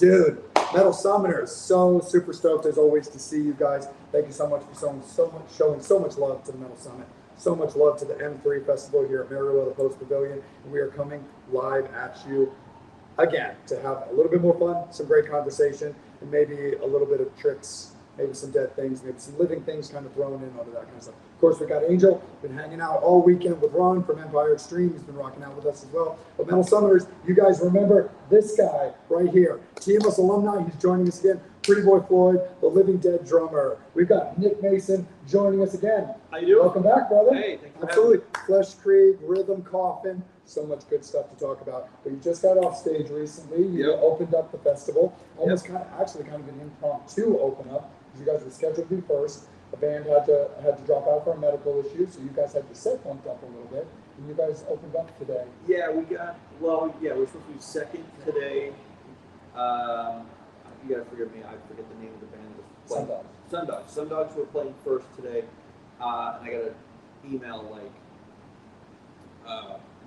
Dude, Metal Summoners, so super stoked as always to see you guys. Thank you so much for showing so much love to the Metal Summit, so much love to the M3 Festival here at Meriwether Post Pavilion. And we are coming live at you again to have a little bit more fun, some great conversation, and maybe a little bit of tricks, maybe some dead things, maybe some living things kind of thrown in under that kind of stuff. Of course, we got Angel, been hanging out all weekend with Ron from Empire Extreme. He's been rocking out with us as well. But Metal Summoners, you guys remember this guy right here, TMS alumni. He's joining us again. Pretty Boy Floyd, the Living Dead drummer. We've got Nick Mason joining us again. How you doing? Welcome back, brother. Hey, thank you. Absolutely. Flesh Creek, Rhythm Coffin. So much good stuff to talk about. But you just got off stage recently. You opened up the festival. Almost kind of an impromptu open up. You guys were scheduled to be first. The band had to drop out for a medical issue, so you guys had to set bumped up a little bit. And you guys opened up today. Yeah, we're supposed to be second today. You gotta forgive me, I forget the name of the band. Sundogs. Sundogs were playing first today. And I got an email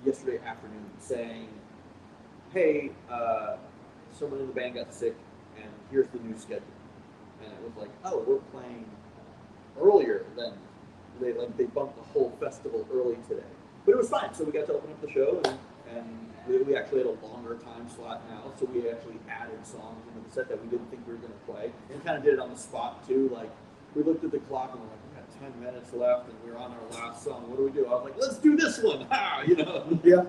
yesterday afternoon saying, hey, someone in the band got sick and here's the new schedule. And it was like, oh, we're playing earlier than they bumped the whole festival early today. But it was fine, so we got to open up the show, and we actually had a longer time slot now, so we actually added songs into the set that we didn't think we were going to play, and kind of did it on the spot too. Like, we looked at the clock and we're like, we got 10 minutes left, and we're on our last song. What do? I was like, let's do this one, Yeah.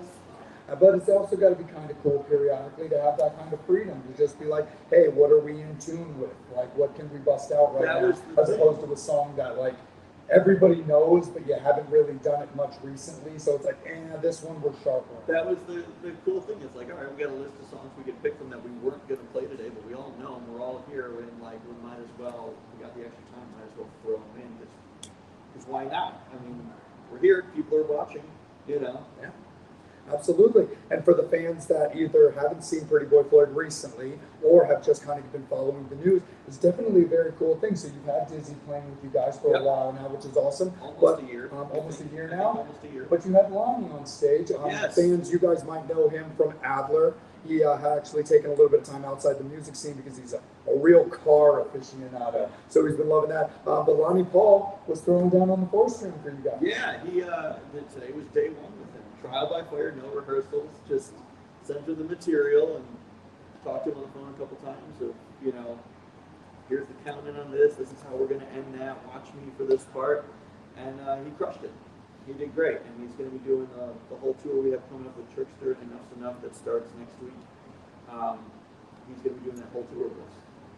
But it's also got to be kind of cool periodically to have that kind of freedom to just be like, hey, what are we in tune with? Like, what can we bust out right now? As opposed to a song that, like, everybody knows, but you haven't really done it much recently. So it's like, this one we're sharp on. That was the cool thing. It's like, all right, we got a list of songs we could pick from that we weren't going to play today, but we all know them. We're all here, and, like, we might as well, we got the extra time, might as well throw them in. Because why not? I mean, we're here, people are watching, Yeah. Absolutely. And for the fans that either haven't seen Pretty Boy Floyd recently or have just kind of been following the news, it's definitely a very cool thing. So you've had Dizzy playing with you guys for a while now, which is awesome. Almost a year. Almost a year now. Almost a year. But you had Lonnie on stage. Yes. Fans, you guys might know him from Adler. He had actually taken a little bit of time outside the music scene because he's a real car aficionado. So he's been loving that. But Lonnie Paul was throwing down on the 4-string for you guys. Yeah, today was day one with him. Trial by fire, no rehearsals, just sent him the material and talked to him on the phone a couple times. So, here's the count in on this. This is how we're going to end that. Watch me for this part. And he crushed it. He did great. And he's going to be doing the whole tour we have coming up with Trickster and Enough's Enough that starts next week. He's going to be doing that whole tour with us.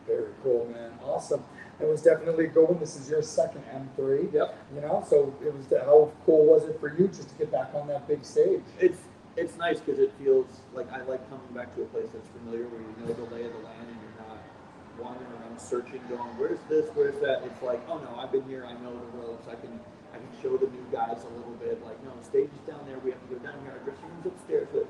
Very cool, man. Awesome. It was definitely cool. This is your second M3. Yep. So it was. How cool was it for you just to get back on that big stage? It's nice because it feels like I like coming back to a place that's familiar, where you know the lay of the land and you're not wandering around searching, going, where's this, where's that? It's like, oh no, I've been here, I know the ropes. I can show the new guys a little bit. Like, no, the stage is down there. We have to go down here. Our dressing room's upstairs. But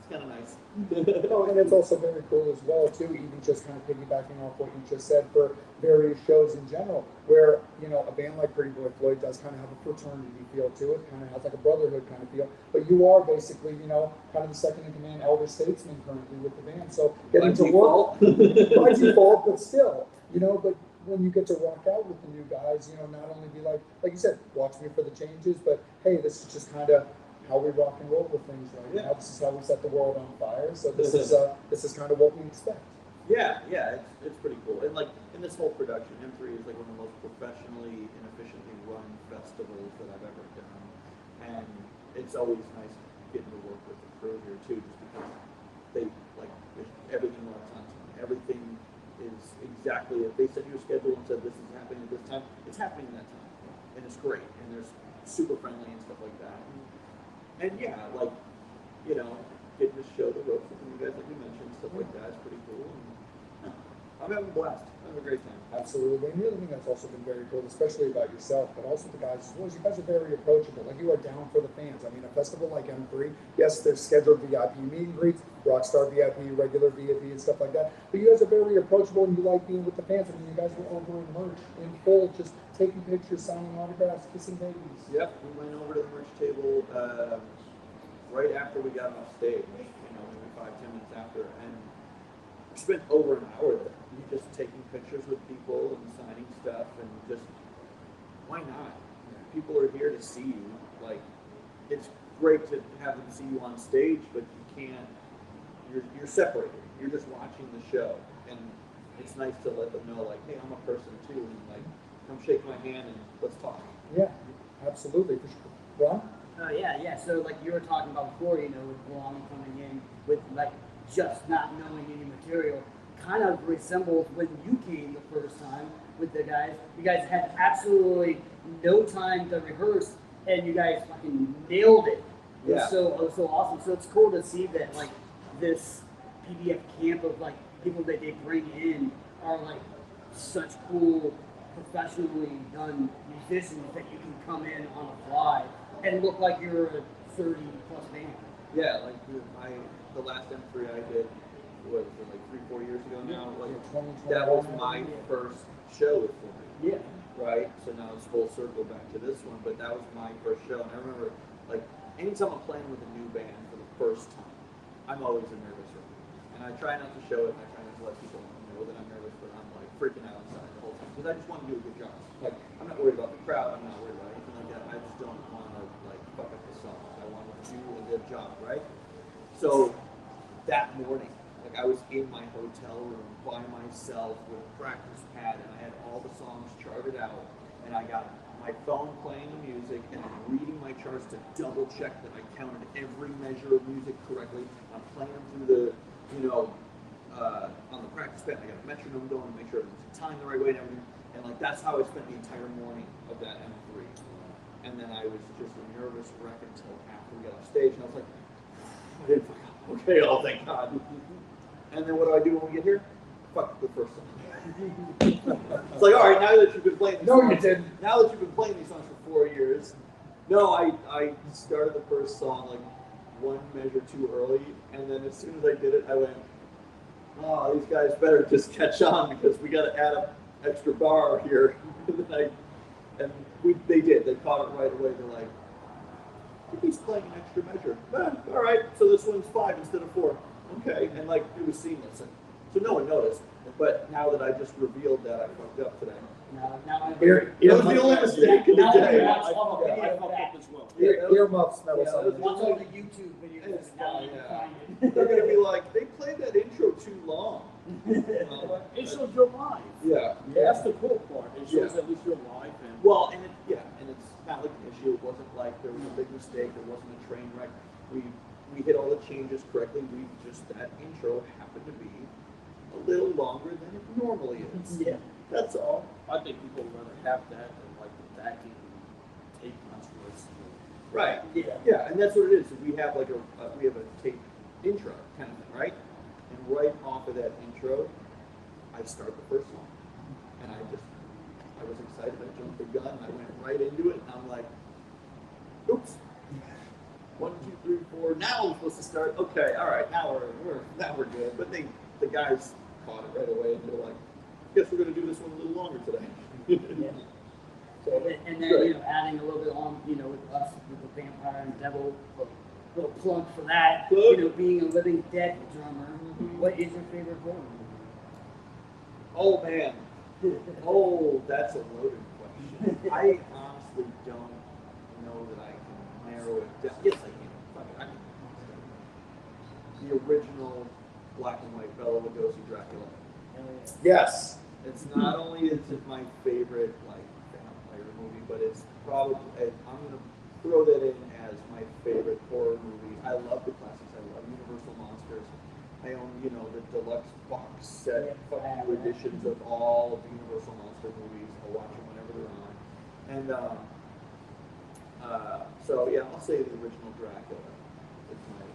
it's kind of nice. And it's also very cool as well, too, even just kind of piggybacking off what you just said for various shows in general, where, a band like Pretty Boy Floyd does kind of have a fraternity feel to it, kind of has like a brotherhood kind of feel, but you are basically, kind of the second in command elder statesman currently with the band, so getting to work, by default, but still, but when you get to rock out with the new guys, not only be like you said, watch me for the changes, but hey, this is just kind of how we rock and roll with things right now. This is how we set the world on fire. So this is kind of what we expect. Yeah, it's pretty cool. And like in this whole production, M3 is like one of the most professionally and efficiently run festivals that I've ever done. And it's always nice getting to work with the crew here too, just because they everything runs on time. Everything is exactly, if they send you a schedule and said this is happening at this time, it's happening at that time. And it's great. And they're super friendly and stuff like that. And getting to show the ropes with you guys, like we mentioned, stuff like that is pretty cool. And, I'm having a blast. I'm having a great time. Absolutely. And the other thing that's also been very cool, especially about yourself, but also the guys as well, is you guys are very approachable. Like, you are down for the fans. I mean, a festival like M3, yes, there's scheduled VIP meet and greets, Rockstar VIP, regular VIP, and stuff like that. But you guys are very approachable, and you like being with the fans. I mean, you guys were over in merch, in full, just taking pictures, signing autographs, kissing babies. Yep. We went over to the merch table right after we got off stage, maybe 5-10 minutes after, and spent over an hour there. You just taking pictures with people and signing stuff and just why not? People are here to see you. Like it's great to have them see you on stage, but you can't. You're separated. You're just watching the show, and it's nice to let them know, like, hey, I'm a person too, and like, come shake my hand and let's talk. Yeah, absolutely, for sure. Ron? Yeah. So like you were talking about before, with Blondie coming in with like just not knowing any material, kind of resembles when you came the first time with the guys. You guys had absolutely no time to rehearse, and you guys fucking nailed it. It was so awesome. So it's cool to see that like this PDF camp of like people that they bring in are like such cool, professionally done musicians that you can come in on the fly and look like you're a 30+ band. Yeah, like the last M3 I did was like 3-4 years ago now. Like that was my first show with Floyd. Yeah. Right. So now it's full circle back to this one, but that was my first show, and I remember like anytime I'm playing with a new band for the first time, I'm always a nervous wreck. And I try not to show it, and I try not to let people know that I'm nervous, but I'm like freaking out inside the whole time because I just want to do a good job. Like I'm not worried about the crowd, I'm not worried about anything like that. I just don't want to like fuck up the song. I want to do a good job, right? So that morning, like I was in my hotel room by myself with a practice pad, and I had all the songs charted out, and I got my phone playing the music and I'm reading my charts to double check that I counted every measure of music correctly. I'm playing them through the, on the practice pad. I got a metronome going to make sure everything's timed the right way and everything. And like that's how I spent the entire morning of that M3. And then I was just a nervous wreck until after we got off stage, and I was like, I didn't fuck up. Okay, oh thank God. And then what do I do when we get here? Fuck the first song. It's like, all right, now that you've been playing these songs, you didn't. Now that you've been playing these songs for 4 years, no, I started the first song like one measure too early, and then as soon as I did it, I went, oh, these guys better just catch on because we got to add an extra bar here. They did. They caught it right away. They're like, he's playing an extra measure. All right, so this one's 5 instead of 4. Okay, and like it was seamless. And so no one noticed. But now that I just revealed that, I fucked up today. Now I That was the only mistake of the day. I fucked up as well. Earmuffs, metal Yeah, summit. Watch all the YouTube videos. Now you can find it. They're gonna be like, they played that intro too long. It shows you're live. Yeah. That's the cool part. It shows at least you're live. And Well, and it's not like an issue. It wasn't like there was a big mistake. There wasn't a train wreck. We hit all the changes correctly. That intro happened to be a little longer than it normally is. Yeah. That's all. I think people would rather have that than like the backing tape controversy. Right. Yeah. Yeah, and that's what it is. We have like we have a tape intro kind of thing, right? And right off of that intro, I start the first song, and I was excited. I jumped the gun. I went right into it, and I'm like, oops. 1, 2, 3, 4. Now I'm supposed to start. Okay, all right. Now we're good. But the guys caught it right away, and they're like, guess we're gonna do this one a little longer today. Yeah. So, And then, adding a little bit on, with us, with the Vampire and Devil, a little plug for that. Plug. Being a Living Dead drummer, what is your favorite horror movie? Oh man. Oh, that's a loaded question. I honestly don't know that I can narrow it down. Yes, I can. Fuck it, I can. The original black and white Bela Lugosi Dracula. Yes. It's not only is it my favorite like vampire movie, but it's probably I'm gonna throw that in as my favorite horror movie. I love the classics. I love Universal Monsters. I own the deluxe box set, fuck you editions of all of the Universal Monster movies. I'll watch them whenever they're on. And so yeah, I'll say the original Dracula is my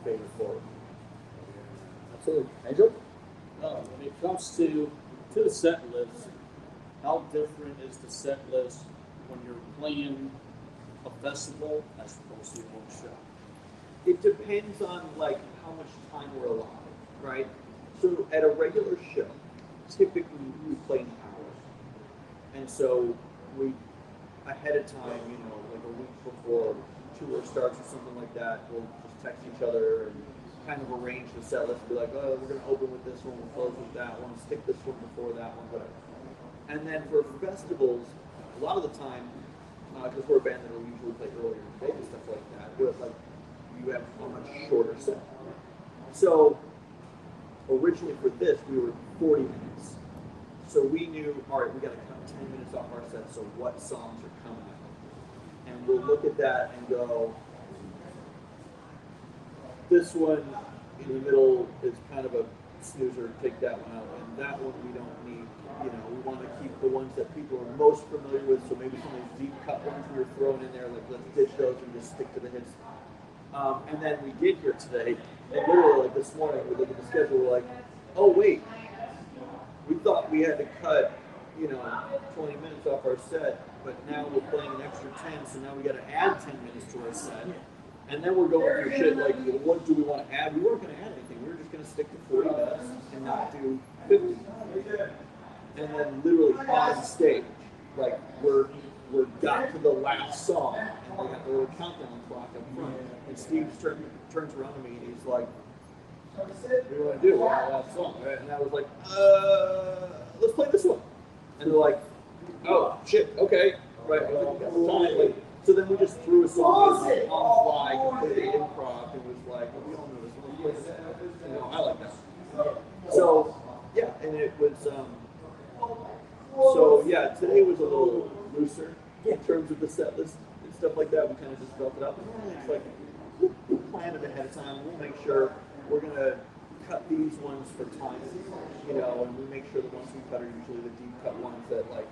favorite horror movie. Absolutely. Angel? When it comes to the set list, how different is the set list when you're playing a festival as opposed to one show? It depends on like how much time we're allotted, right? So at a regular show, typically we play in hours, and so we ahead of time, like a week before tour starts or something like that, we'll just text each other and kind of arrange the set list, be like, oh, we're gonna open with this one, we'll close with that one, stick this one before that one, whatever. And then for festivals, a lot of the time, because we're a band that will usually play earlier in the day and stuff like that, but like you have a much shorter set. So originally for this, we were 40 minutes. So we knew, all right, we got to cut 10 minutes off our set. So what songs are coming out? And we'll look at that and go, this one in the middle is kind of a snoozer, take that one out. And that one we don't need. You know, we want to keep the ones that people are most familiar with. So maybe some of these deep cut ones we were throwing in there, like let's ditch those and just stick to the hits. And then we get here today, and literally like this morning, we look at the schedule, we're like, oh wait, we thought we had to cut, 20 minutes off our set, but now we're playing an extra 10, so now we got to add 10 minutes to our set. And then we're going through shit like, what do we want to add? We weren't going to add anything. We were just going to stick to 40 minutes and not do 50. And then literally on stage, like we're got to the last song, and they got the little countdown clock up front. And Steve turns around to me and he's like, what do you want to do? We're on the last song, right? And I was like, let's play this one. And they're like, oh shit, okay, right. I was like, we got some time. Like, so then we just threw a song on the fly, completely improv, and was like, well, we all know this one. Let's play this. I like that. So yeah, and it was. So yeah, today was a little looser in terms of the set list and stuff like that. We kind of just felt it out. But normally it's like we'll plan it ahead of time. We'll make sure we're gonna cut these ones for time, and we make sure the ones we cut are usually the deep cut ones that like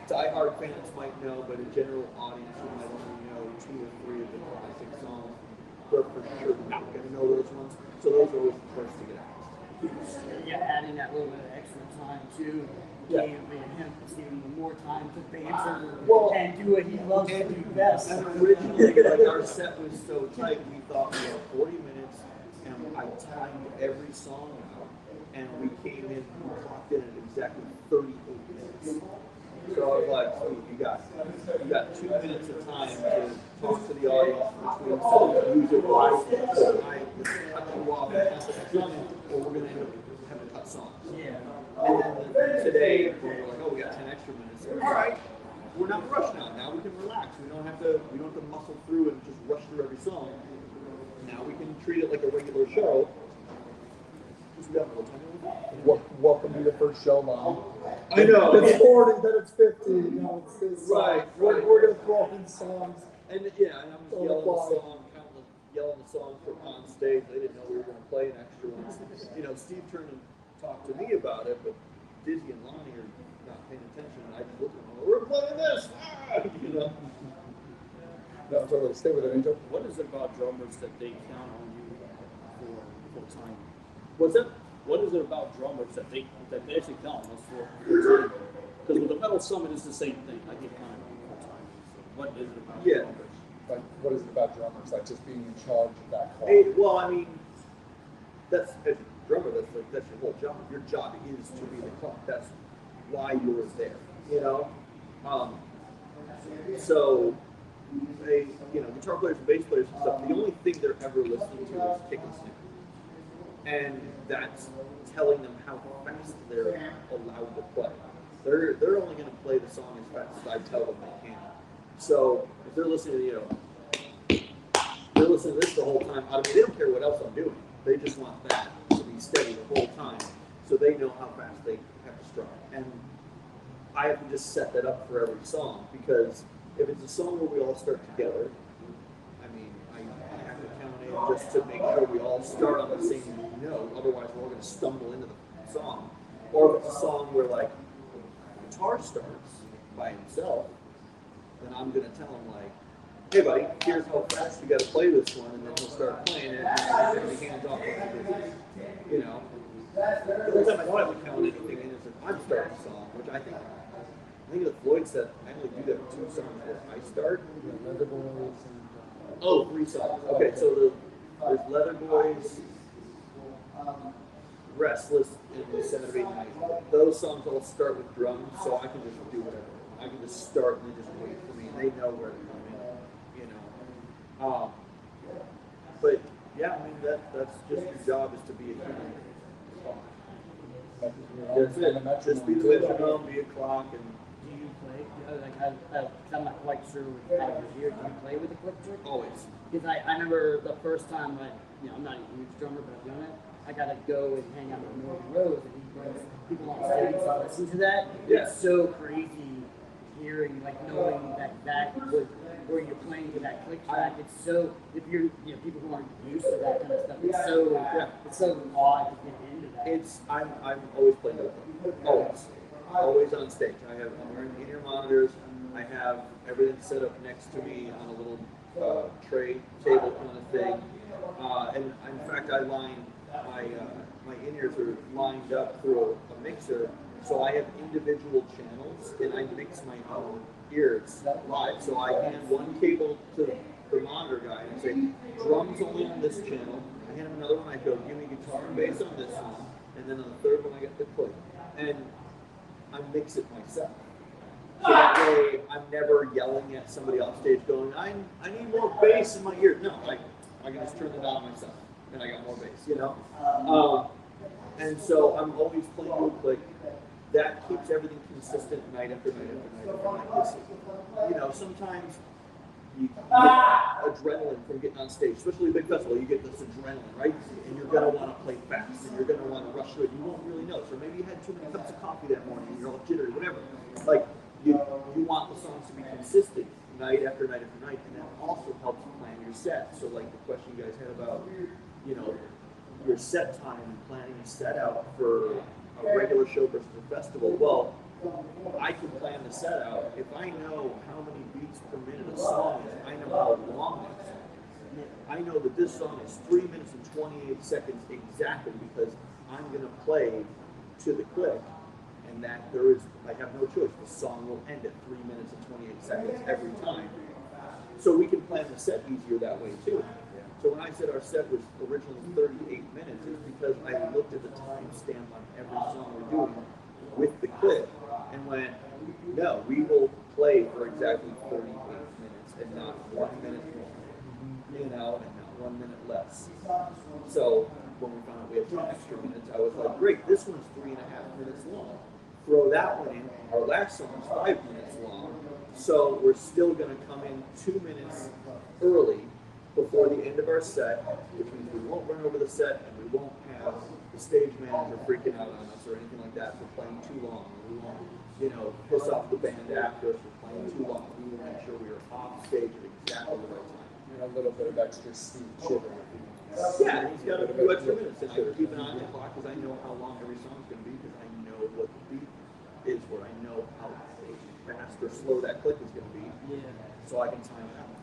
diehard fans might know, but a general audience who might only know 2 or 3 of the classic songs, they're for sure not gonna know those ones. So those are always the first to get out. Yeah, adding that little bit of extra time too. Gave him more time to banter and do what he loves to do best. And originally, like our set was so tight, we thought we had 40 minutes, and I timed every song out, and we came in, we clocked in at exactly 38 minutes. So I was like, sweet, you got 2 minutes of time to talk to the audience between songs, use it right, so I cut you off and pass it to or we're gonna end up having to cut songs. Yeah. And then today, we're like, oh, we got 10 extra minutes. All right, we're not rushed now. Now we can relax. We don't have to muscle through and just rush through every song. Now we can treat it like a regular show. Welcome to your first show, Mom. I know. It's 40, then it's 50. It's right. We're going to throw in songs. And yeah, and I'm just yelling the song from on stage. They didn't know we were going to play an extra one. Steve turned and talked to me about it, but Dizzy and Lonnie are not paying attention. And I just looked at them, we're playing this! No, totally. Stay with it, Angel. What is it about drummers that they count on you for time? What's that? What is it about drummers that they actually count on us for time? Because with the Metal Summit, it's the same thing. I get counted on for time. So what is it about drummers? Like, what is it about drummers? Like just being in charge of that call? Well, I mean, that's as a drummer. That's your whole job. Your job is to be the clock. That's why you're there. So guitar players and bass players and stuff. The only thing they're ever listening to is kick and snare, and that's telling them how fast they're allowed to play. They're only going to play the song as fast as I tell them they can. So if they're listening to they're listening to this the whole time. I mean, they don't care what else I'm doing. They just want that to be steady the whole time, so they know how fast they have to strum. And I have to just set that up for every song, because if it's a song where we all start together, I mean, I have to count in just to make sure we all start on the same note. Otherwise, we're all going to stumble into the song. Or if it's a song where like guitar starts by himself, then I'm going to tell him like, hey buddy, here's how fast you got to play this one, and then he'll start playing it, and then he hands off like the only time I don't have to count anything in is if I'm starting a song, which I think that Floyd said I only do that with 2 songs where I start. Leather Boys and... 3 songs. Okay, so there's Leather Boys, Restless, and Yosemite Night. Those songs all start with drums, so I can just do whatever. I can just start and they just wait for me. They know where to come in, But Yeah, I mean that's just your job is to be a human. That's it. Just be the metronome, be a clock, and Do you play? I'm not quite sure with how you're here. Do you play with the click trick? always. Because I remember the first time I'm not a huge drummer, but I've done it. I got to go and hang out with Northern Rose, and he brings people on stage to listen to that. Yeah. It's so crazy hearing, like knowing that was where you're playing to that click track. It's so, if you're, people who aren't used to that kind of stuff, it's so odd to get into that. I'm always playing with them. Always on stage. I'm wearing in-ear monitors. I have everything set up next to me on a little tray table kind of thing. And in fact, I line my in-ears are lined up through a mixer, so I have individual channels, and I mix my own ears live. So I hand one cable to the monitor guy and say, drums only on this channel. I hand him another one. I go, give me guitar and bass on this one, and then on the third one I get the click, and I mix it myself. So that way, I'm never yelling at somebody off stage going, I need more bass in my ear. No, I can just turn it on myself, and I got more bass, And so I'm always playing with a click. That keeps everything consistent night after night after night after night. Sometimes you get adrenaline from getting on stage, especially a big festival. You get this adrenaline, right? And you're going to want to play fast, and you're going to want to rush through it. You won't really know. So maybe you had too many cups of coffee that morning, and you're all jittery, whatever. Like, you want the songs to be consistent night after night after night, and that also helps plan your set. So, like the question you guys had about, your set time and planning a set out for a regular show versus a festival. Well, I can plan the set out. If I know how many beats per minute a song is, I know how long that song is. I know that this song is 3 minutes and 28 seconds exactly because I'm going to play to the click, and that I have no choice. The song will end at 3 minutes and 28 seconds every time. So we can plan the set easier that way too. So when I said our set was originally 38 minutes, it's because I looked at the timestamp on every song we're doing with the clip and went, no, we will play for exactly 38 minutes and not 1 minute more, and not 1 minute less. So when we found out we had 10 extra minutes, I was like, great, this one's 3.5 minutes long. Throw that one in. Our last song is 5 minutes long. So we're still going to come in 2 minutes early before the end of our set, which means we won't run over the set and we won't have the stage manager freaking out on us or anything like that for playing too long. We won't, piss off the band after us for playing too long. We will make sure we are off stage at exactly the right time. And a little bit of extra steam chipping. Yeah, he's got a few extra minutes, and I keep an eye on the clock because I know how long every song's going to be because I know what the beat is, where I know how fast or slow that click is going to be. Yeah. So I can time it out.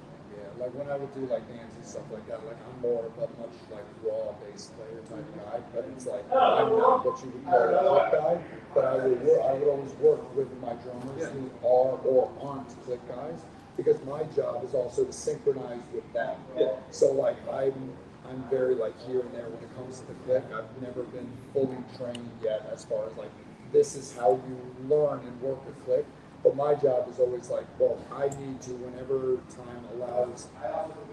Like when I would do like dance and stuff like that, like I'm more of a much like raw bass player type guy, but it's like I'm not what you would call a click guy, but I would always work with my drummers who are or aren't click guys because my job is also to synchronize with them. Yeah. So like I'm very like here and there when it comes to the click. I've never been fully trained yet as far as like this is how you learn and work a click. But my job is always like, well, I need to, whenever time allows,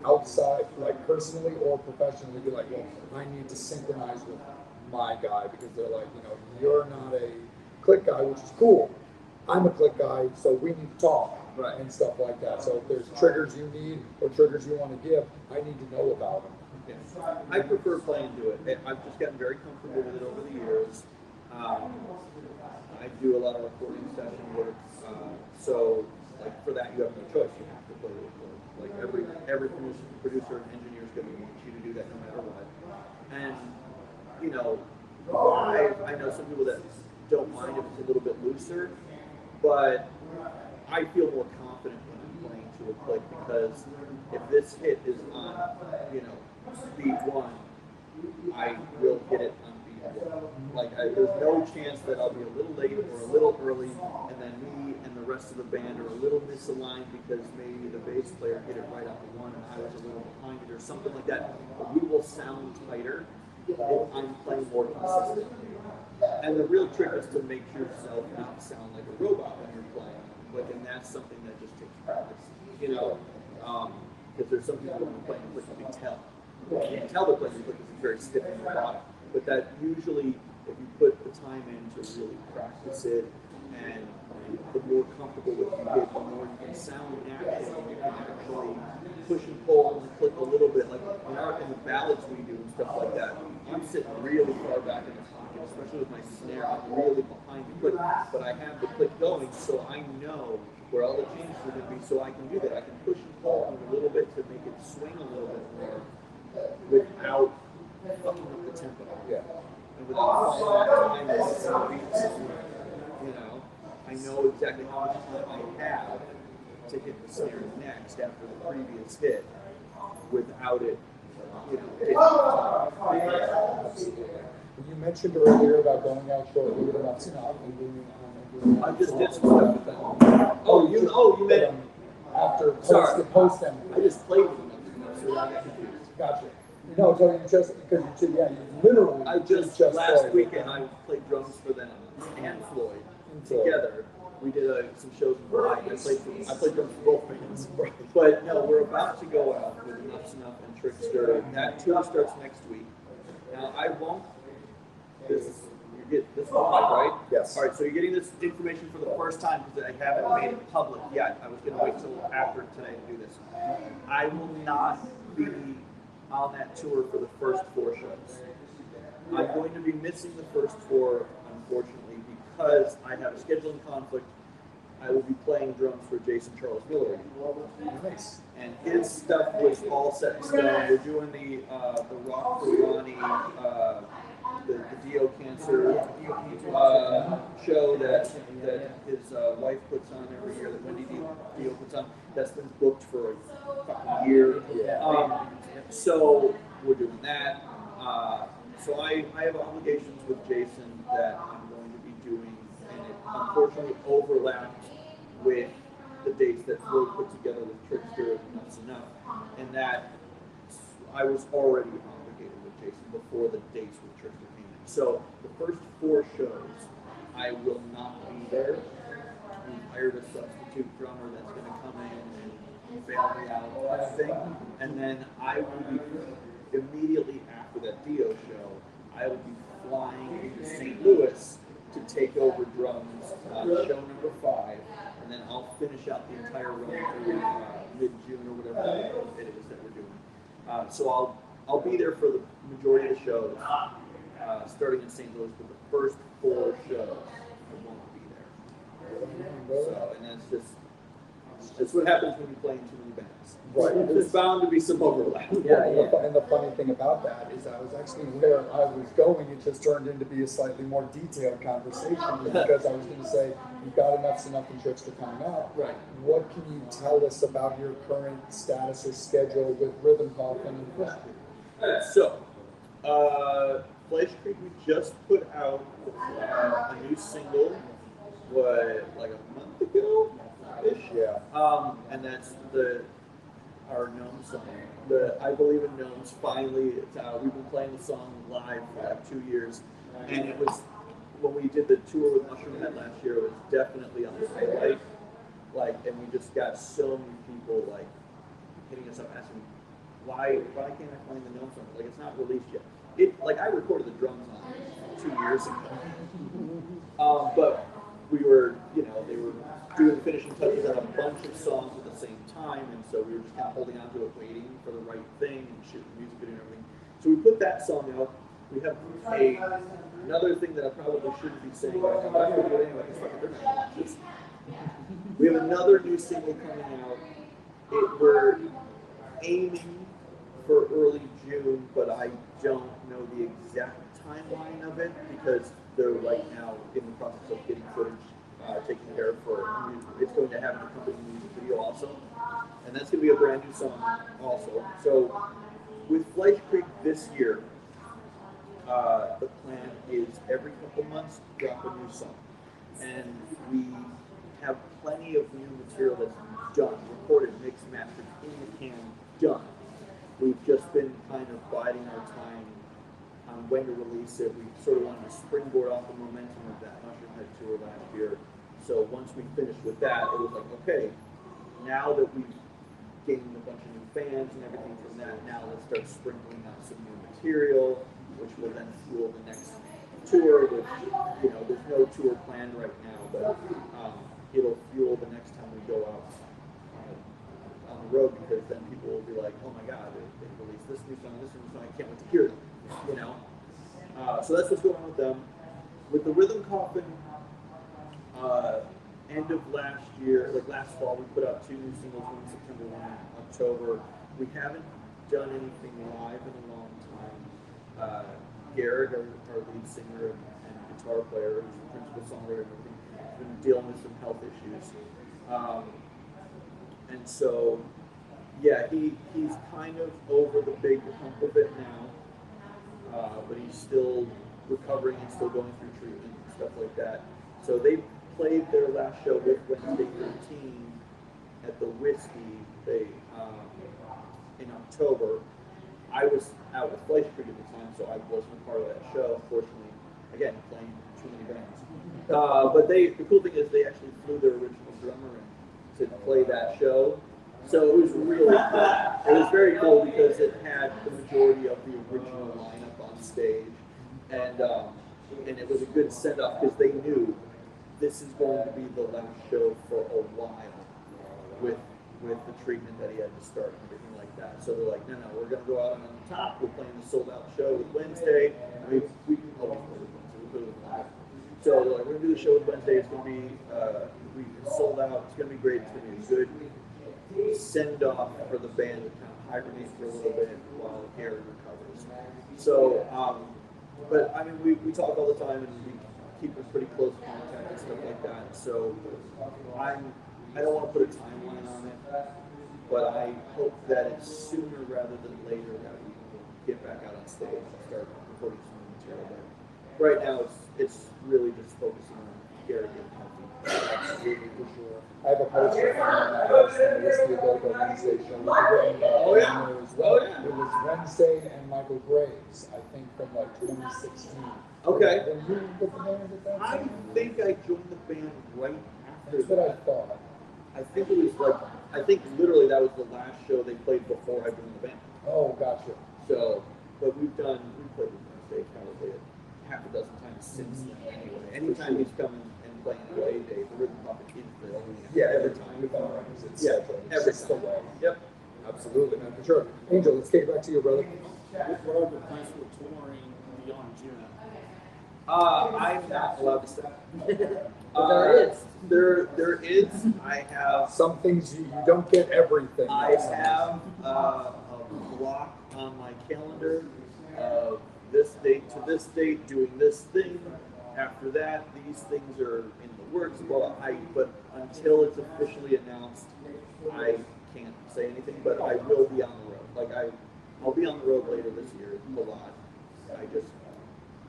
outside, like personally or professionally, be like, well, I need to synchronize with my guy because they're like, you're not a click guy, which is cool. I'm a click guy, so we need to talk and stuff like that. So if there's triggers you need or triggers you want to give, I need to know about them. Yeah. I prefer playing to it. I've just gotten very comfortable with it over the years. I do a lot of recording session work, so like for that you have no choice. You have to play the record. Like every producer and engineer is going to want you to do that no matter what. And live, I know some people that don't mind if it's a little bit looser, but I feel more confident when I'm playing to a click because if this hit is on, beat one, I will hit it on beat one. Like, there's no chance that I'll be a little late or a little early, and then me and the rest of the band are a little misaligned because maybe the bass player hit it right on the one and I was a little behind it or something like that. But we will sound tighter if I'm playing more consistently. And the real trick is to make yourself not sound like a robot when you're playing. Like, and that's something that just takes practice, because there's some people when they're playing, you can tell. You can tell they're playing music because it's very stiff in your body. But that usually, if you put the time in to really practice it, and the more comfortable with you get, the more you can sound natural. You can actually push and pull and click a little bit. Like in the ballads we do and stuff like that, I'm sitting really far back in the pocket, especially with my snare. I'm really behind the click, but I have the click going, so I know where all the changes are going to be, so I can do that. I can push and pull a little bit to make it swing a little bit more without fucking up the tempo. Yeah. And without following the time and some beats. You know, I know exactly how much time I have to hit the snare next after the previous hit without it, you know, taking Absolutely. You mentioned earlier about going out shortly with Enough's Enough and doing I just did some stuff with that. You meant after sorry. post them. I just played with them, so I got confused. Gotcha. No, so you just because you literally I just last weekend I played drums for them and Floyd together. We did some shows in Hawaii. I played drums for both bands. But no, we're about to go out with Enough's Enough and Trickster. That tour starts next week. Now I won't. This is live, right? Yes. All right. So you're getting this information for the first time because I haven't made it public yet. I was going to wait till after today to do this. I will not be on that tour for the first 4 shows. I'm going to be missing the first 4, unfortunately, because I have a scheduling conflict. I will be playing drums for Jason Charles Miller. Nice. And his stuff was all set in stone. We're doing the Rock for Ronnie, the Dio Cancer show that his wife puts on every year, that Wendy Dio puts on. That's been booked for a fucking year. So we're doing that. So I have obligations with Jason that I'm going to be doing, and it unfortunately overlapped with the dates that Floyd put together with Trickster and Enough's Enough, and that I was already obligated with Jason before the dates with Trickster came in. So the first 4 shows, I will not be there. We hired a substitute drummer that's going to come in and bail me out kind of thing, and then I will be immediately after that Dio show, I will be flying into St. Louis to take over drums on show number 5, and then I'll finish out the entire run through mid-June or whatever it is that we're doing. So I'll be there for the majority of the shows, starting in St. Louis, but the first 4 shows I won't be there. So, and that's what happens when you play in too many bands. Right. There's bound to be some overlap. And the funny thing about that is I was actually where I was going. It just turned into be a slightly more detailed conversation because I was going to say, you've got Enough's Enough and Trickster coming out. Right. What can you tell us about your current status or schedule with Rhythm Coffin and Flash Creek? So, Flash Creek, we just put out a new single, like a month ago-ish? Yeah. And that's our Gnome song. I Believe in Gnomes. Finally, we've been playing the song live for like 2 years, and it was when we did the tour with Mushroom Head last year. It was definitely on the highlight. And we just got so many people hitting us up asking, why can't I find the Gnome song? It's not released yet. I recorded the drums on it 2 years ago, but we were, they were doing the finishing touches on a bunch of songs at the same time, and so we were just kind of holding on to it, waiting for the right thing, and shooting the music video and everything. So we put that song out. We have another thing that I probably shouldn't be saying right now, but I'm going to do it anyway, because they're not going to watch this. We have another new single coming out. We're aiming for early June, but I don't know the exact timeline of it, because they're right now in the process of getting footage taken care of for it. It's going to have an accompanying music video also, and that's going to be a brand new song also. So with Flesh Creek this year, the plan is every couple months drop a new song, and we have plenty of new material that's done, recorded, mixed, mastered, in the can, done. We've just been kind of biding our time on when to release it. We sort of wanted to springboard off the momentum of that Mushroom Head tour last year. So once we finished with that, it was like, okay, now that we've gained a bunch of new fans and everything from that. Now let's start sprinkling out some new material, which will then fuel the next tour, which, there's no tour planned right now, but it'll fuel the next time we go out on the road, because then people will be like, oh my God, they released this new song, I can't wait to hear them, So that's what's going on with them. With the Rhythm Coffin, end of last year, like last fall, we put out 2 new singles, one in September, one in October. We haven't done anything live in a long time. Garrett, our lead singer and guitar player, who's the principal songwriter and everything, has been dealing with some health issues. And so, yeah, he's kind of over the big hump of it now, but he's still recovering and still going through treatment and stuff like that. So they played their last show with Wednesday 13 at the Whiskey in October. I was out with Floyd at the time, so I wasn't a part of that show, unfortunately. Again, playing too many bands. But the cool thing is they actually flew their original drummer in to play that show. So it was really cool. It was very cool because it had the majority of the original lineup on stage. And it was a good send-off because they knew this is going to be the last show for a while with the treatment that he had to start and everything like that. So they're like, no, we're going to go out on the top. We're playing the sold-out show with Wednesday. I mean, we can always play with Wednesday. We play with live. So they're like, we're going to do the show with Wednesday. It's going to be it's sold out. It's going to be great. It's going to be a good send-off for the band to kind of hibernate for a little bit while Gary recovers. So, but I mean, we talk all the time and we keep in pretty close contact and stuff like that. So I don't want to put a timeline on it, but I hope that it's sooner rather than later that we get back out on stage and start recording some material. But right now, it's really just focusing on Gary getting healthy. Absolutely, for sure. I have a poster on my house and it's the Go Wednesday show. Oh, yeah. As well. It was Wednesday and Michael Graves, I think, from like 2016. Okay. Were you with the band at that I time? think I joined the band right after That's what I that. thought. I think literally that was the last show they played before I joined the band. Oh, gotcha. So, but we played with Wednesday probably half a dozen times since then anyway. Anytime he's coming and playing away day, the Rhythm Coffin is the only every time. With our records, it's every just the time. way. Yep. Absolutely, man, for sure. Angel, let's get back to you, brother. What are the plans for touring beyond June? I'm not allowed to say. There is. There is. I have. Some things you don't get everything. I have a block on my calendar of this date to this date, doing this thing. After that, these things are in the works. Well, but until it's officially announced, I can't say anything. But I will be on the road. Like I'll be on the road later this year a lot.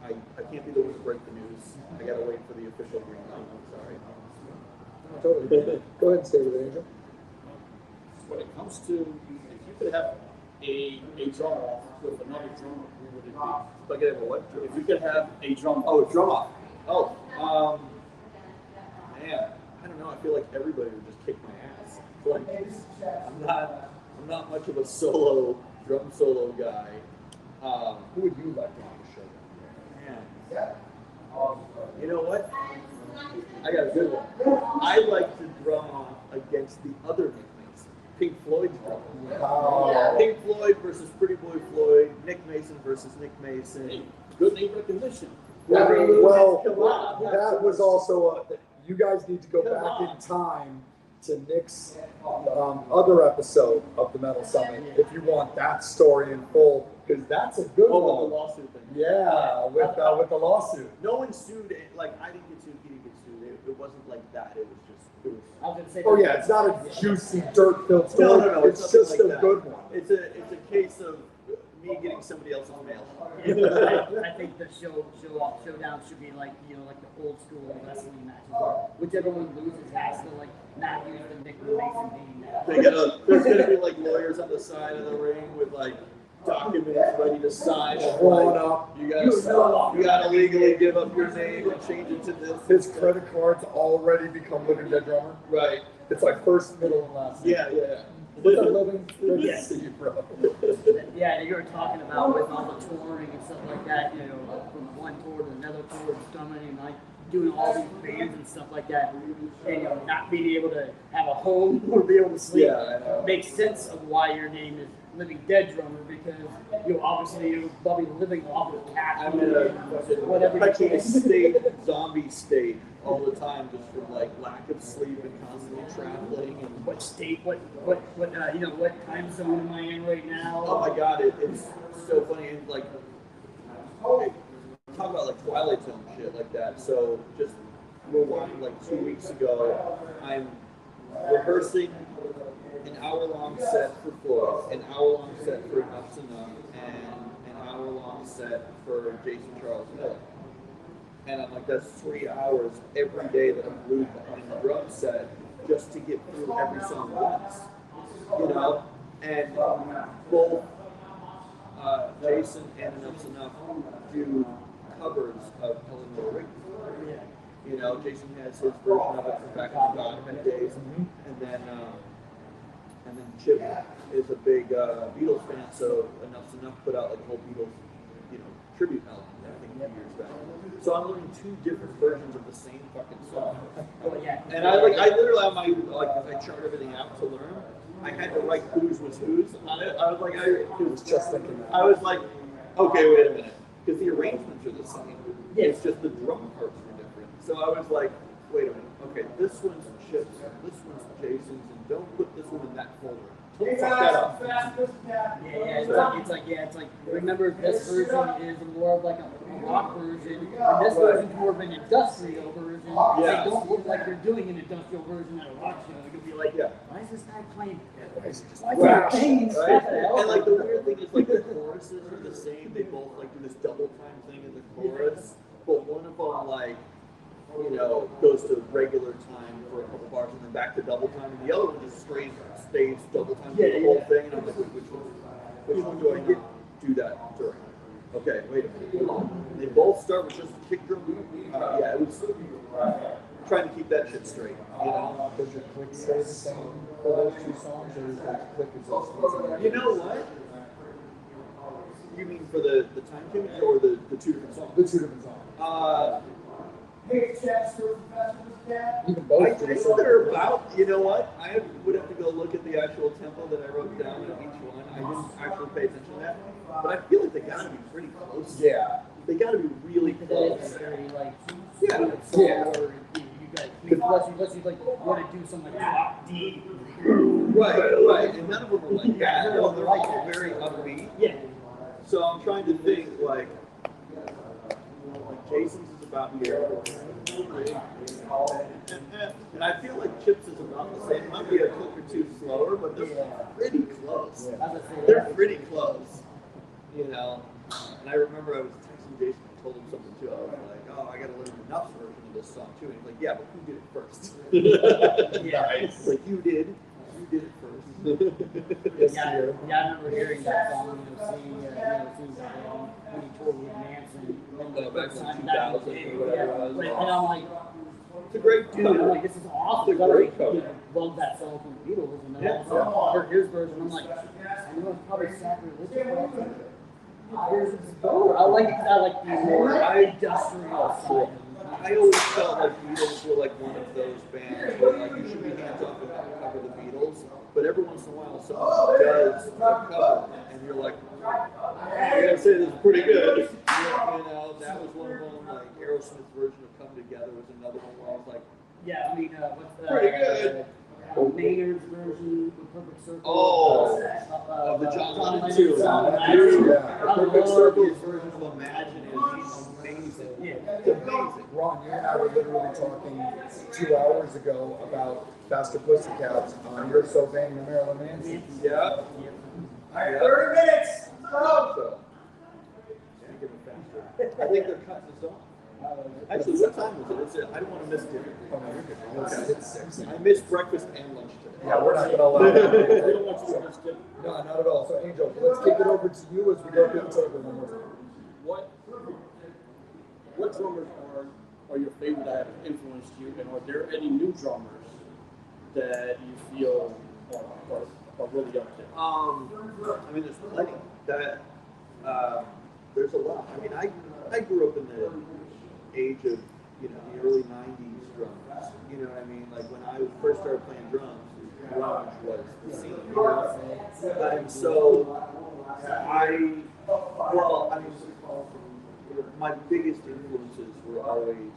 I can't be the one to break the news. I gotta wait for the official green light. I'm sorry. Totally. Go ahead and stay with it, Angel. When it comes to, if you could have a drum off with another drummer, who would it be? If I could have a what? If you could have a drum Oh, drum off. Oh, man, I don't know. I feel like everybody would just kick my ass. Like, I'm not much of a drum solo guy. Who would you like to have a show with? Man, you know what? I got a good one. I like to drum off against the other Nick Mason, Pink Floyd's drum. Wow. Pink Floyd versus Pretty Boy Floyd, Nick Mason versus Nick Mason. Hey, good name recognition. Well, Come on. that was also you guys need to go back in time to Nick's other episode of the Metal Summit if you want that story in full, because that's a good Oh, one. the lawsuit thing. Yeah, with the lawsuit. No one sued. Like, I didn't get sued. He didn't get sued. It wasn't like that. It was just. I was gonna say. Oh yeah, it's not a juicy dirt-filled story. No, It's nothing just like a that. good one. It's a case of me getting somebody else's mail. I think the showdown should be like like the old school wrestling matches, where whichever one loses has to like not use the Nick Mason name. There's gonna be like lawyers on the side of the ring with like documents ready to sign. Drawn up. You gotta legally give up your name and change it to this. His credit cards already become Living Dead Drummer. Right. It's like first, middle, and last name. Yeah. What's up, Logan? Good to Yeah. see you, bro. Yeah, you were talking about with all the touring and stuff like that, you know, from one tour to another tour, strumming and like doing all these bands and stuff like that, and you know, not being able to have a home or be able to sleep. Yeah, I know. Makes sense of why your name is Living Dead Drummer, because you obviously you're probably living off of cat I'm food in a and whatever you perpetual can. state, zombie state all the time, just from like lack of sleep and constantly traveling and. What state? What? You know, what time zone am I in right now? Oh my god, it's so funny. And like, okay, talk about like Twilight Zone shit like that. So just rewind like 2 weeks ago, I'm rehearsing an hour-long set for Floyd, an hour-long set for Enough's Enough, and an hour-long set for Jason Charles Miller. And I'm like, that's 3 hours every day that I'm glued behind the drum set just to get through every song once. You know? And both Jason and Enough's Enough do covers of Eleanor Rigby. Yeah. You know, Jason has his version of it from back in the Godhead days, and then Chip is a big Beatles fan, so Enough's Enough put out like a whole Beatles, you know, tribute album, I think, a few years back. So I'm learning 2 different versions of the same fucking song. Oh yeah. And I literally on my I chart everything out to learn. I had to write whose was whose on it. I was like, I was just thinking that. I was like, okay, wait a minute, because the arrangements are the same. Yeah. It's just the drum parts are different. So I was like, wait a minute, okay, this one's Chip's, this one's Jason's, and don't put this one in that folder. Don't fuck that up. It's like remember this version is more of like a rock version, and this version's more of an industrial version. Yeah. They don't look like they're doing an industrial version at a rock show. You'll be like, Yeah. why is this guy playing? Why is it just Why is thrash? he playing Right? stuff? And like the weird thing is like the choruses are the same. They both like do this double time thing in the chorus, but one of them like, you know, goes to regular time for a couple bars and then back to double time, and the other one just straight stays double time for the whole thing. And I'm like, wait, which one do I not do that during? Okay, wait a minute. Hold on. They both start with just a kick drum. Yeah, it was trying to keep that shit straight. You know. Does your click stay the same for those 2 songs, or is that click exhausted? You know what? You mean for the time change or the 2 different songs? The 2 different songs. You can both I do the think same. they're about, you know what? I would have to go look at the actual tempo that I wrote down on each one. I didn't actually pay attention to that. But I feel like they gotta be pretty close. Yeah. They gotta be really Because that is close. very like Yeah. Yeah. or you guys unless you like want to do some like drop D. Right. And none of them are like that. No, they're all very upbeat. Yeah. So I'm trying to think like Jason's is about here. And I feel like Chips is about the same. It might be a click or 2 slower, but they're pretty close. They're pretty close. You know. And I remember I was texting Jason and told him something too. I was like, oh, I gotta learn Enough's version of this song too. And he's like, yeah, but who did it first? Yeah. Like you did it first. Yes, Yeah, dear. yeah, I remember hearing that song, seeing when he toured with Manson, when the Back first in time 2000 that day, or whatever it was. and I'm like, It's a great dude, I'm like, this is awesome. It's a great I cover. love that song from the Beatles, and then Yeah. also heard his version. I'm like, I know it's probably sacrilegious, but his is better. I like it because I like the more industrial side. I always felt like Beatles were like one of those bands where like you should be hands off and not cover the Beatles, but every once in a while someone does a cover, and you're like, I gotta say this is pretty good. You know, that was one of them. Like Aerosmith's version of "Come Together" was another one where I was like, Yeah, I mean, what's the Pretty good. Maynard's version, the Perfect Circle? Oh, of the John Lennon too. Yeah. The Perfect Circle's version of "Imagine" is amazing. Yeah. It's amazing. Ron, you and I were literally talking 2 hours ago about Faster Pussycats on You're So Vain to Marilyn Manson. Yeah. Alright, 30 minutes! So, speaking of faster, I think they're cutting us off. Actually, what time was it? I don't want to miss dinner. Oh, no, you're good. Okay. It's 6. I missed breakfast and lunch today. Yeah, we're not going to allow that. We don't want you to miss dinner. No, not at all. So, Angel, let's kick it over to you as we go through the table one more time. What drummers are your favorite that have influenced you, and are there any new drummers that you feel are are really up there? I mean, there's plenty. There's a lot. I mean, I grew up in the age of, you know, the early '90s drums. You know what I mean? Like when I first started playing drums, grunge was the scene. You know? And so I mean, my biggest influences were always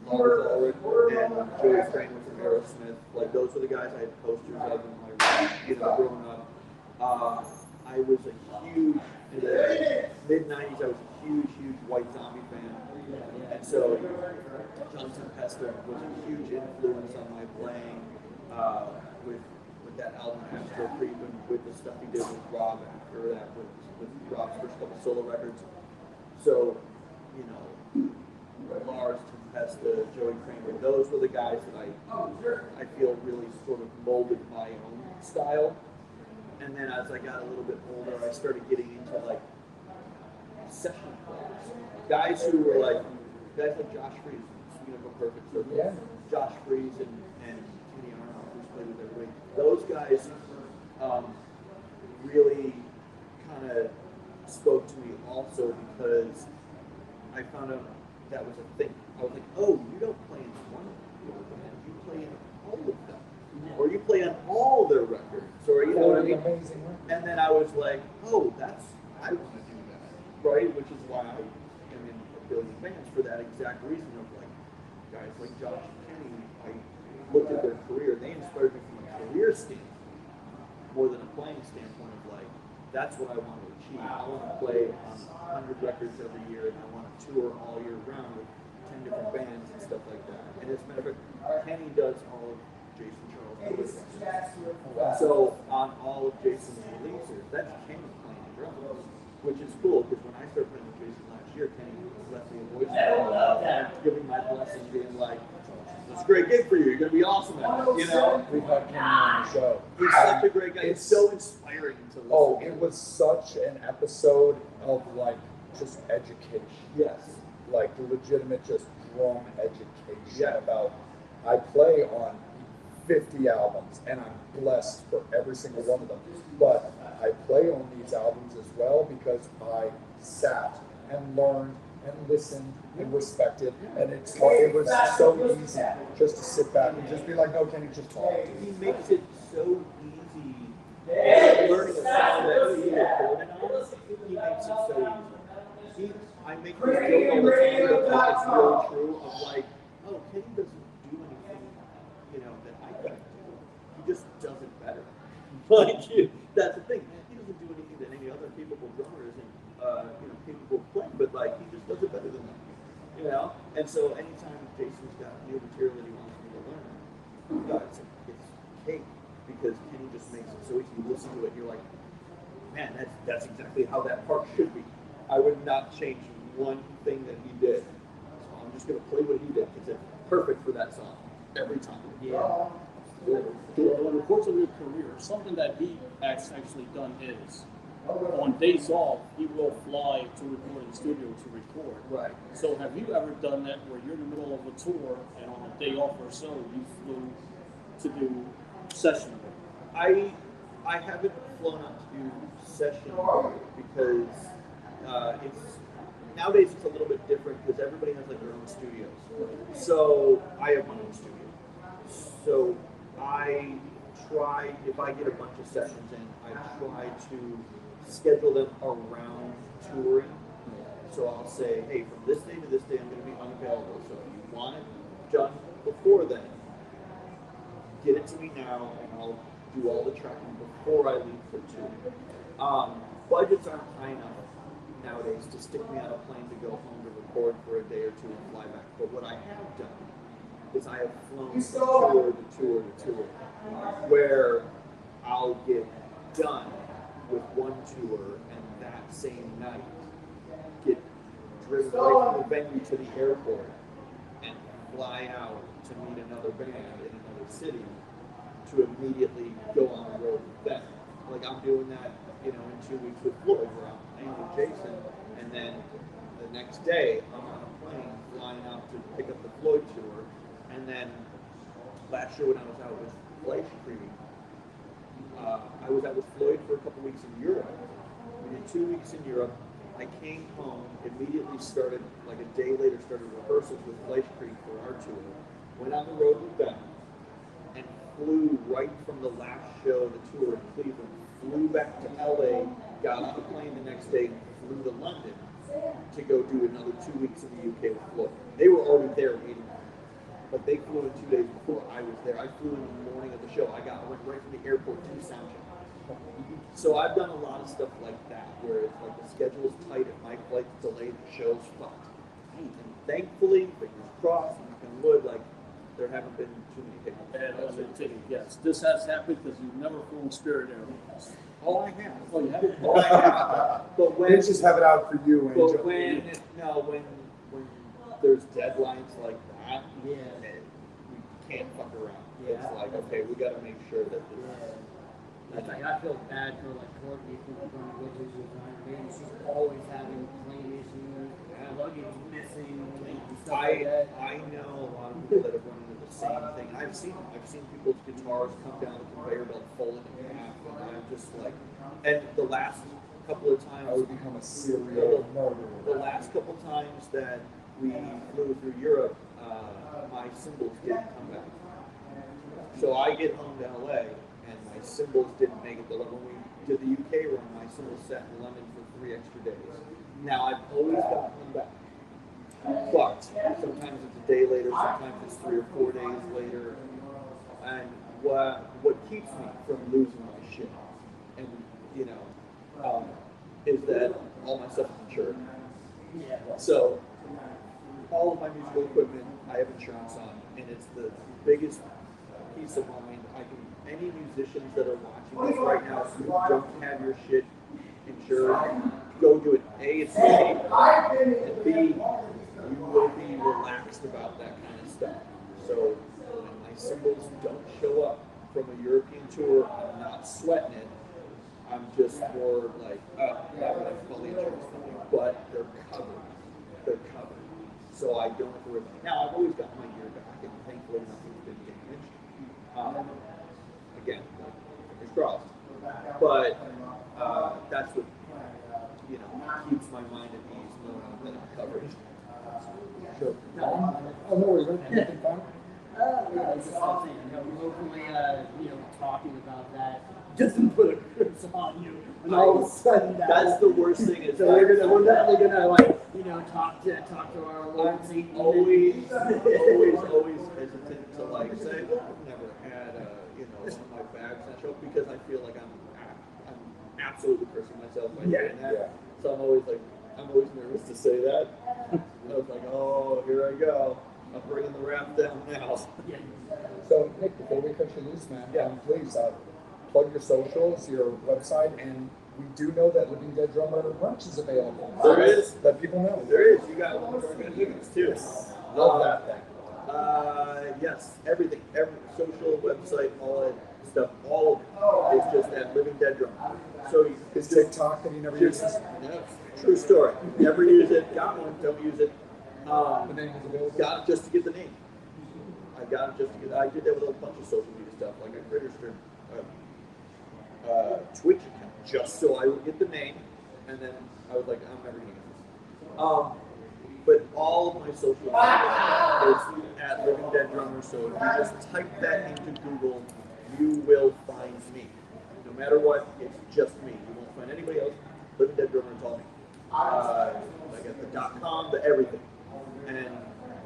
Lars Ulrich and Joey Kramer from Aerosmith. Like those were the guys I had posters of in my room, you know, growing up. I was a huge, in the mid '90s, I was a huge White Zombie fan, and so John Tempesta was a huge influence on my playing with that album Astro Creep and with the stuff he did with Rob after that, with Rob's first couple solo records. So, you know, Lars, Tempesta, Joey Kramer, those were the guys that I feel really sort of molded my own style. And then as I got a little bit older, I started getting into like session players. Guys like Josh Freese, speaking of a perfect circle. Yeah. Josh Freese and Kenny Arnold, who's played with everybody. Those guys really kind of spoke to me also because I found out that was a thing. I was like, oh, you don't play in one of your band, you play in all of them. Or you play on all their records, or you know what I mean? Amazing. And then I was like, oh, I want to do that, right? Which is why I am in a billion bands for that exact reason of like, guys like Josh and Kenny, I looked at their career, they inspired me from a career standpoint, more than a playing standpoint of like, that's what I want to achieve. I want to play on 100 records every year, and I want to tour all year round with 10 different bands and stuff like that. And as a matter of fact, Kenny does all of Jason Charles. So on all of Jason's releases, that's Kenny playing drums, which is cool because when I started playing with Jason last year, Kenny left me a voicemail and giving my blessing, being like, "It's a great gig for you. You're gonna be awesome at it." You know, We've had Kenny on the show. he's such a great guy. It's so inspiring to listen. Oh, to. it was such an episode of like just education. Yes. Like legitimate just drum education Yeah. about I play on 50 albums and I'm blessed for every single one of them. But I play on these albums as well because I sat and learned and listened and respected, and it was so easy just to sit back and just be like, no, Kenny, just talk. He makes it so easy. Learning a sound that he recorded on, he makes it so easy. I make this joke all the time, but it's really true of like, oh, Kenny doesn't do anything, you know, that I can do. He just does it better. Like, that's the thing. He doesn't do anything that any other capable drummer isn't, you know, capable of playing, but like, he just does it better than them. You know? And so anytime Jason's got new material that he wants me to learn, it's cake because Kenny just makes it so easy. You listen to it and you're like, man, that's exactly how that part should be. I would not change one thing that he did. So I'm just going to play what he did because it's perfect for that song every time. Yeah. During the course of your career, something that he has actually done is, on days off, he will fly to record in the studio to record. Right. So have you ever done that where you're in the middle of a tour and on a day off or so, you flew to do session work? I haven't flown out to do session work because it's nowadays it's a little bit different because everybody has like their own studios. So I have my own studio. So I try, if I get a bunch of sessions in, I try to schedule them around touring. So I'll say, hey, from this day to this day, I'm going to be unavailable. So if you want it done before then, get it to me now, and I'll do all the tracking before I leave for tour. Budgets aren't high enough nowadays to stick me on a plane to go home to record for a day or two and fly back. But what I have done is I have flown from tour to tour to tour, where I'll get done with one tour and that same night get driven right from the venue to the airport and fly out to meet another band in another city to immediately go on the road with them. Like I'm doing that, you know, in 2 weeks with Floyd, where I'm playing with Jason, and then the next day I'm on a plane flying out to pick up the Floyd tour, and then last year when I was out with Floyd Creepy, I was out with Floyd for a couple weeks in Europe. We did 2 weeks in Europe. I came home, immediately started, like a day later, started rehearsals with Life Creek for our tour. Went on the road with them and flew right from the last show of the tour in Cleveland. Flew back to LA, got on the plane the next day, and flew to London to go do another 2 weeks in the UK with Floyd. They were already there waiting, but they flew in 2 days before I was there. I flew in the morning of the show. I went right from the airport to soundcheck. So I've done a lot of stuff like that, where it's like the schedule's tight, if my flight's delayed, the show's fucked. And thankfully, fingers crossed, knock on wood, like there haven't been too many hiccups. And I'm going to take a guess. This has happened because you've never flown Spirit Airlines. Oh, I have. Oh, you haven't? Oh, I have. But when, Let's just have it out for you, Angel. but when there's deadlines like that, Yeah. we can't fuck around. Yeah. It's like, okay, we got to make sure that this. It's like I feel bad for like Courtney who's going to go to the maybe she's always having plane issues, luggage missing, and stuff like that. I know a lot of people that have run into the same thing. I've seen people's guitars come down the conveyor belt, folded in half, and I'm just like, and the last couple of times I would become a serial murderer. the last couple times that we flew through Europe, my cymbals didn't come back. So I get home to LA, and my cymbals didn't make it. When we did the UK run, my cymbals sat in London for 3 extra days. Now I've always got them back, but sometimes it's a day later, sometimes it's 3 or 4 days later. And what keeps me from losing my shit, and is that all my stuff is insured. Yeah. So all of my musical equipment I have insurance on, and it's the biggest peace of mind I can. Any musicians that are watching this right now, if you don't have your shit insured, go do it. A, it's cheap, and B, you will be relaxed about that kind of stuff. So when my cymbals don't show up from a European tour, I'm not sweating it. I'm just more like, that would have fully insurance company, but they're covered. They're covered. So I don't have to worry about it. Now, I've always got my gear back, and thankfully nothing's been damaged. Again, fingers crossed. But that's what keeps my mind at ease, knowing that I'm covered. Sure. Oh, no worries, man. Anything fun? Yeah, it's just something, hopefully, talking about that doesn't put a curse on you, and all of a sudden That's the worst thing. Is so we're definitely gonna talk to our Lord Satan. always hesitant to say, well, I've never had one of my bags on show, because I feel like I'm absolutely cursing myself by doing that. Yeah. So I'm always nervous to say that. I was like, oh, here I go. I'm bringing the rap down now. Yeah. So, Nick, before we cut you loose, man, please plug your socials, your website, and we do know that Living Dead Drummer merch is available. There is. Let people know. There is. You got one of our good units too. Love that thing. Yes, everything, every social website, all that stuff, all of it is just that Living Dead Drummer. So Is TikTok that you never use? yeah, true story. Never use it. Got one. Don't use it. The name is available. Got it just to get the name. I got it just to get. I did that with a bunch of social media stuff. Like I registered Twitch account just so I would get the name, and then I was like, I'm never gonna get this. But all of my social media is at Living Dead Drummer. So if you just type that into Google, you will find me. No matter what, it's just me. You won't find anybody else. Living Dead Drummer, it's all me. I got the .com, the everything. And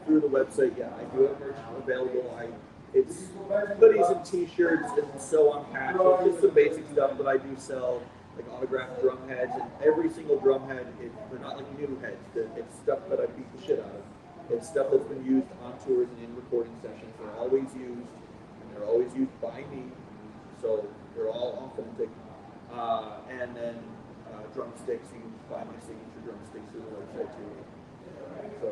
through the website, yeah, I do have merch available. It's hoodies and t-shirts and so on patches, just the basic stuff that I do sell, like autographed drum heads, and every single drum head, they're not like new heads, it's stuff that I beat the shit out of. It's stuff that's been used on tours and in recording sessions. They're always used, and they're always used by me, so they're all authentic. And then drumsticks, you can buy my signature drumsticks through the website too. So,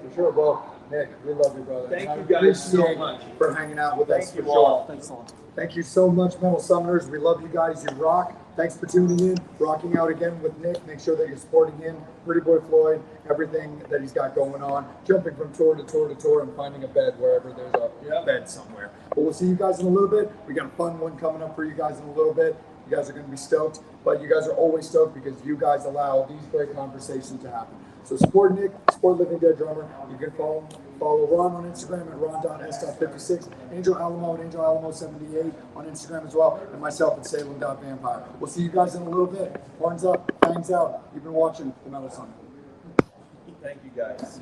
For sure. Well, Nick, we love you, brother. Thank And you I guys so appreciate much for hanging out with us. Thank you for sure. all. Thanks a lot. Thank you so much, Metal Summoners. We love you guys. You rock. Thanks for tuning in, rocking out again with Nick. Make sure that you're supporting him, Pretty Boy Floyd, everything that he's got going on, jumping from tour to tour to tour and finding a bed wherever there's a bed somewhere. But we'll see you guys in a little bit. We got a fun one coming up for you guys in a little bit. You guys are going to be stoked, but you guys are always stoked because you guys allow these great conversations to happen. So support Nick, support Living Dead Drummer. You can follow Ron on Instagram at ron.s.56, Angel Alamo and Angel Alamo78 on Instagram as well, and myself at Salem.Vampire. We'll see you guys in a little bit. Horns up, fangs out. You've been watching the Metal Summit. Thank you guys.